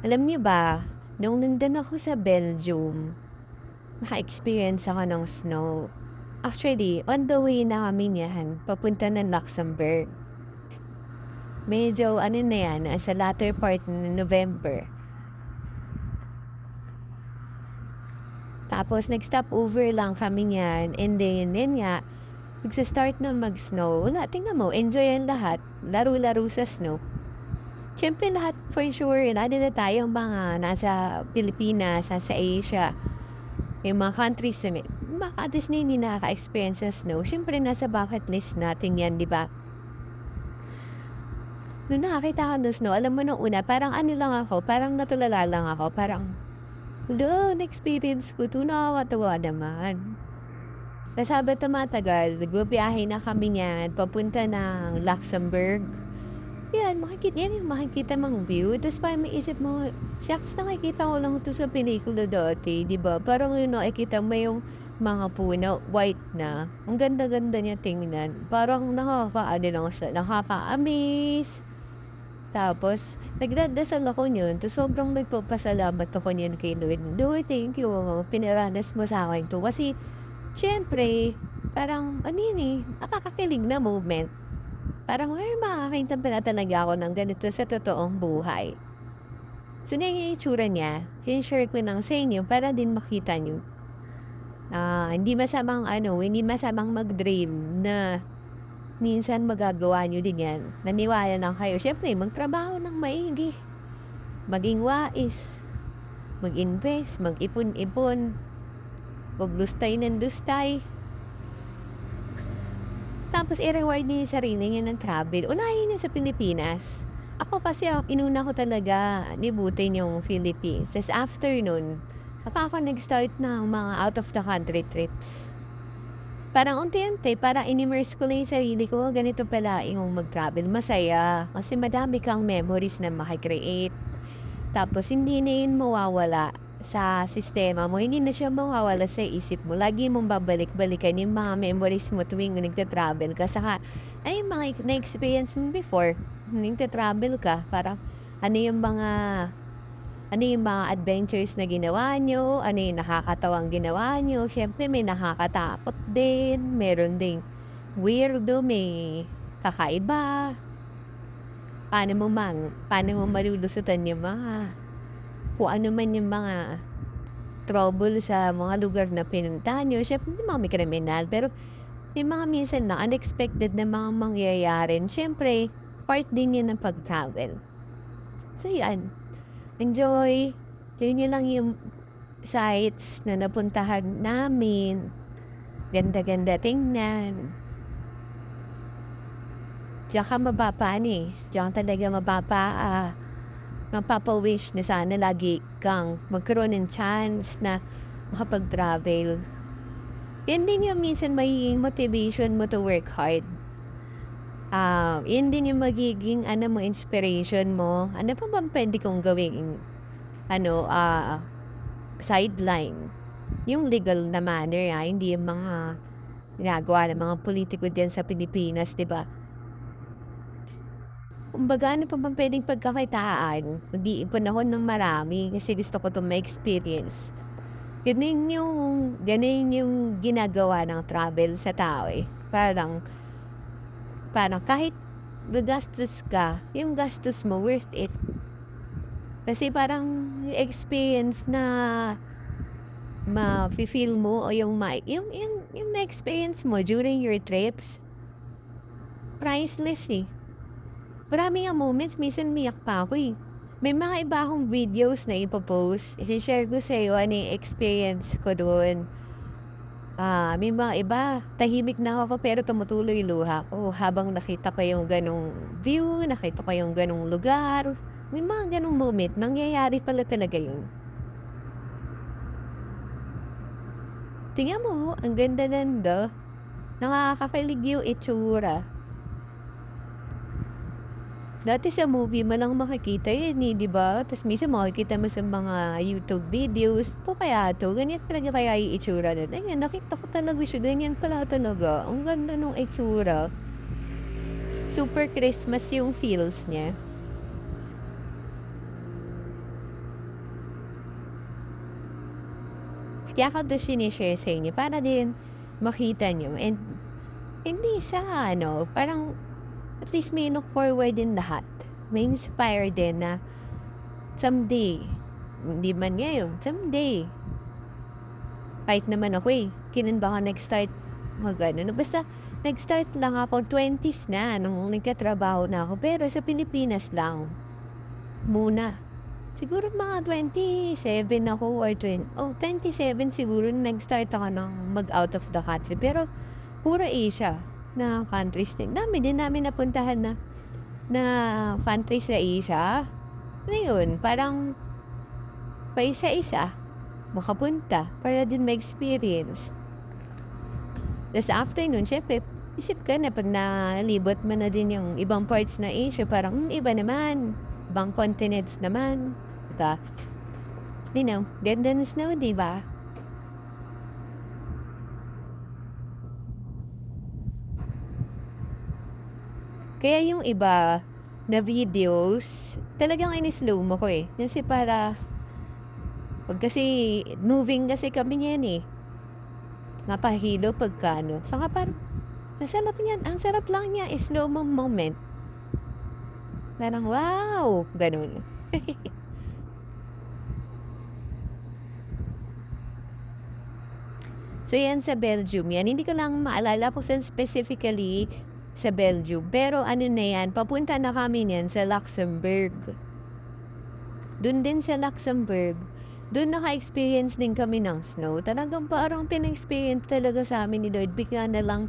Alam niyo ba, nung nandun ako sa Belgium, naka-experience ako ng snow. Actually, on the way na kami niyan, papunta ng Luxembourg. Medyo ano na yan, sa latter part ng November. Tapos nag-stop over lang kami niyan, and then yun nga, magsa-start na mag-snow. Wala, tingnan mo, enjoy ang lahat. Laro-laro sa snow. Siyempre lahat for sure, lalo na tayong mga nasa Pilipinas, nasa Asia, yung mga countries na mga countries na hindi nakaka-experience sa snow, siyempre nasa bucket list natin yan, di ba? Nung nakakita ko ng snow, alam mo nung una, parang ano lang ako, parang natulala lang ako, parang, hello, na-experience ko ito, nakakatawa naman. Tapos habang tumatagal, nagbibiyahe na kami niyan, papunta ng Luxembourg. Yan, yan yung makikita mong view. Tapos parang maisip mo, shucks, nakikita ko lang ito sa pelikula dati, di ba? Parang yun, nakikita mo yung mga puno, white na. Ang ganda-ganda niya tingnan. Parang nakaka-ano lang siya, nakaka-amaze. Tapos, nagdadasal ako niyon. Tapos sobrang nagpapasalamat ako niyan kay Lord. Lord, thank you. Pinaranas mo sa akin to. Kasi, syempre, parang, ano yun eh, nakakakilig na moment. Parang, ay, makakakita pala talaga ako ng ganito sa totoong buhay. So, ganyan yung itsura niya. Share ko lang sa inyo para din makita nyo. Hindi masamang mag-dream na minsan magagawa nyo din yan. Naniwala lang kayo. Siyempre, magtrabaho ng maigi. Maging wais. Mag-invest. Mag-ipon-ipon. Huwag lustay ng lustay. Tapos, i-reward niyo yung sarili niyo ng travel. Unahin niyo sa Pilipinas. Ako kasi, inuna ko talaga libutin yung Philippines. Tapos, after nun, saka ako nag-start ng mga out-of-the-country trips. Parang unti-unti, parang in-immerse ko lang yung sarili ko, ganito pala yung mag-travel. Masaya. Kasi madami kang memories na makikreate. Tapos, hindi na yun mawawala sa sistema mo. Hindi na siya mawawala sa isip mo. Lagi mong babalik-balikan yung mga memories mo tuwing nagta-travel ka. Saka, ay yung mga na-experience mo before, nagta-travel ka. Parang, ano yung mga adventures na ginawa nyo, ano yung nakakatawang ginawa nyo. Siyempre, may nakakatakot din, meron ding weirdo, may kakaiba. Paano mo malulusutan yung mga, kung ano man yung mga trouble sa mga lugar na pinunta nyo. Siyempre, hindi mga may kriminal, pero may mga minsan na unexpected na mga mangyayari. Siyempre, part din yun ng pag-travel. So, yan. Enjoy. Yun lang yung sites na napuntahan namin. Ganda-ganda tingnan. Diyan ka Diyan talaga mapapa-wish na sana lagi kang magkaroon ng chance na makapag-travel. Yan din yung minsan magiging motivation mo to work hard. Yun din yung magiging inspiration mo. Ano pa bang pwede kong gawing sideline? Yung legal na manner, hindi yung mga ginagawa ng mga politiko diyan sa Pilipinas, 'di ba? Kumbaga, ano pa bang pwedeng pagkakitaan? Kundi panahon ng marami kasi gusto ko 'tong ma-experience. Ganun yung ginagawa ng travel sa tao eh. Parang kahit gagastos ka, yung gastos mo worth it. Kasi parang yung experience na ma-feel mo o yung na-experience mo during your trips, priceless eh. Marami nga moments, minsan miyak pa ako eh. May mga iba akong videos na ipopost. I-share ko sa iyo ano yung experience ko doon. May mga iba, tahimik na ako pero tumutuloy luha ko habang nakita pa yung ganong view, nakita pa yung ganong lugar. May mga ganong moment, nangyayari pala talaga yun. Tingnan mo, ang ganda-ganda. Nakakakilig yung itsura. Dati sa movie mo lang makikita yun eh, di ba? Tapos minsan makikita mo sa mga YouTube videos. Po kaya to? Ganyan talaga kaya yung itsura nun. Ayun, nakita ko talaga siya. Ganyan pala talaga. Ang ganda nung itsura. Super Christmas yung feels niya. Kaya ko 'to sinishare sa inyo para din makita niyo and hindi siya ano, parang at least may look forward din lahat. May inspire din na someday, hindi man ngayon, someday, kahit naman ako kailan ba ako nag-start mag-ano, basta nag-start lang ako 20s na nung nagkatrabaho na ako pero sa Pilipinas lang muna. Siguro mga 27 ako or 27 siguro nung nag-start ako ng mag-out of the country. Pero puro Asia na countries din. Dami din namin napuntahan na countries sa Asia. Ano yun, parang pa isa-isa makapunta para din ma-experience. Tapos after nun, syempre, isip ka na pag nalibot mo na din yung ibang parts na Asia, parang iba naman, ibang continents naman. Diba? You know, ganda ng snow, diba? Kaya yung iba na videos, talagang in-slow mo ko Kasi para, pag kasi, moving kasi kami niyan napahilo pagka ano. Saka parang, nasarap niyan, ang sarap lang niya, slow mo moment. Parang, wow! Ganun. So, yan sa Belgium yan. Hindi ko lang maalala kung saan specifically sa Belgium. Pero ano na yan, papunta na kami niyan sa Luxembourg. Doon din sa Luxembourg, doon naka-experience din kami ng snow. Talagang parang pina-experience talaga sa amin ni Lord. Bigla na lang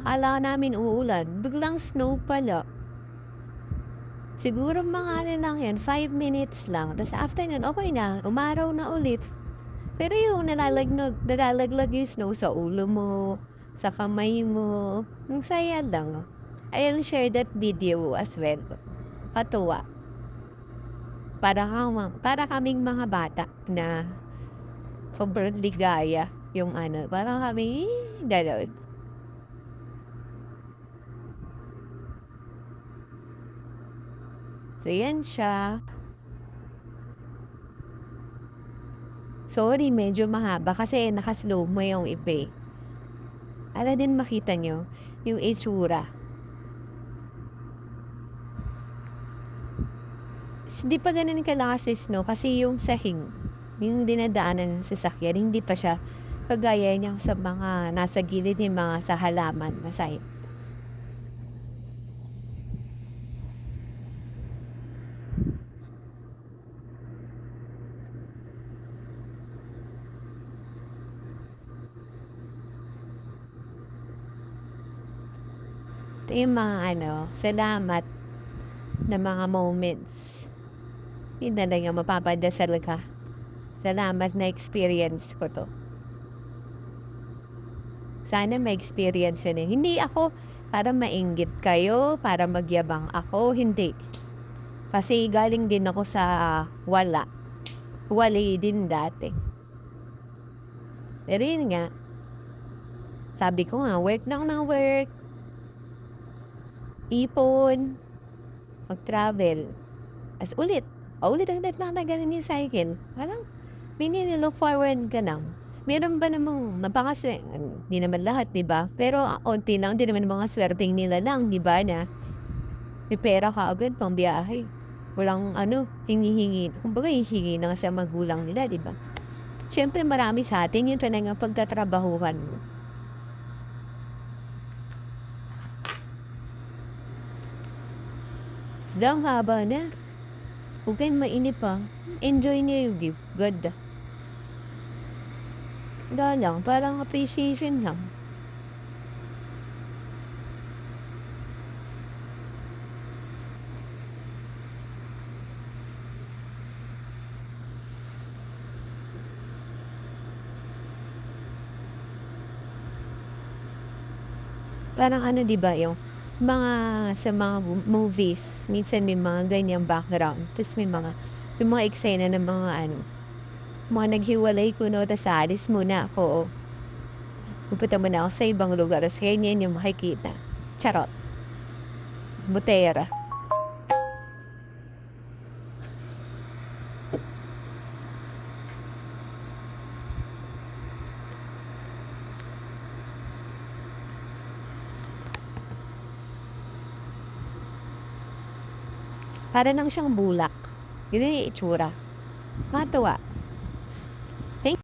akala namin uulan. Biglang snow pala. Siguro mga ano lang yan, 5 minutes lang. Tapos after nun, okay na, umaraw na ulit. Pero yung nalalaglag yung snow sa ulo mo, sa kamay mo, ang saya lang. I'll share that video as well. Patuwa. Para kaming mga bata na sobrang ligaya yung ano. Parang kami, gano'n. So, yan siya. Sorry, medyo mahaba kasi nakaslow mo yung iba Para din makita nyo yung itsura. Hindi pa ganun kalakas snow kasi yung sahing, yung dinadaanan ng sasakyan, hindi pa siya kagaya niya sa mga nasa gilid ng mga sa halaman na side. Ito yung mga salamat na mga moments. Yun na lang yung mapapadasal ka. Salamat na experience ko to. Sana ma-experience yun Hindi ako para mainggit kayo, para magyabang ako, hindi. Kasi galing din ako sa wala. Wali din dati. Pero yun nga, sabi ko nga, work lang ng work. Ipon, mag-travel. As ulit ang ganun yung cycle. Parang, may nilook forward ka lang. Meron ba namang hindi naman lahat, di ba? Pero onti lang, di naman mga swerteng nila lang, di ba na may pera ka agad pang biyahe. Walang hingi-hingi. Kumbaga, hihingi na sa magulang nila, di ba? Siyempre, marami sa atin yung talagang pagtatrabahuhan mo. Ang haba na. Huwag kayong mainip pa. Enjoy niyo yung gift. Good. Wala lang. Parang appreciation lang. Parang di ba yung sa mga movies, minsan may mga ganyang background. Tapos may mga eksena ng mga naghiwalay kuno, tapos alis muna ako. Pupunta muna ako sa ibang lugar, tapos ganyan yung makikita. Charot. Butera. Para lang siyang bulak. Yun yung itsura. Nakakatuwa.